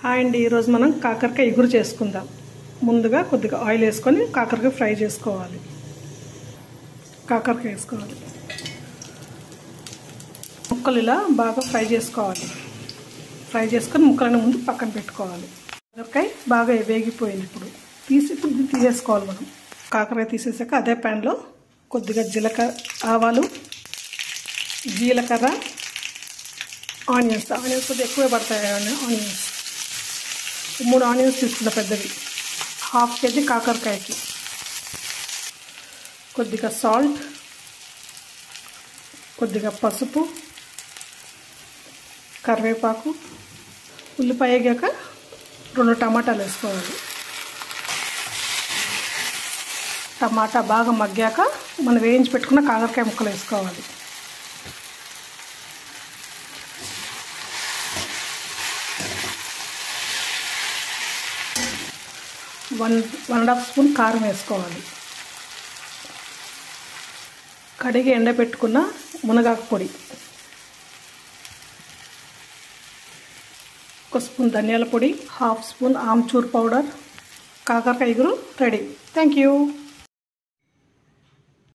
Hi అండి, ఈరోజు మనం కాకరకాయ ఇగురు చేసుకుందాం. ముందుగా కొద్దిగా ఆయిల్ వేసుకొని కాకరకాయ ఫ్రై చేసుకోవాలి. కాకరకాయ వేసుకోవాలి, ముక్కలు ఇలా బాగా ఫ్రై చేసుకోవాలి. ఫ్రై చేసుకొని ముక్కలను ముందు పక్కన పెట్టుకోవాలి. కాకరకాయ బాగా వేగిపోయింది. ఇప్పుడు దీన్ని తీసేసుకోవాలి. మనం కాకరకాయ తీసేసాక అదే ప్యాన్లో కొద్దిగా ఆవాలు, జీలకర్ర, ఆనియన్స్ కొద్దిగా ఎక్కువే పడతాయి. ఆనియన్స్ 3 ఆనియన్స్ తీసుకున్న పెద్దవి. 1/2 కేజీ కాకరకాయకి. కొద్దిగా సాల్ట్, కొద్దిగా పసుపు, కరివేపాకు, ఉల్లిపాయ వేగాక 2 టమాటాలు వేసుకోవాలి. టమాటా బాగా మగ్గాక మనం వేయించి పెట్టుకున్న కాకరకాయ ముక్కలు వేసుకోవాలి. 1.5 స్పూన్ కారం వేసుకోవాలి. కడిగి ఎండబెట్టుకున్న మునగాకు పొడి, 1 స్పూన్ ధనియాల పొడి, 1/2 స్పూన్ ఆమ్చూర్ పౌడర్. కాకరకాయ ఇగురు రెడీ. Thank you.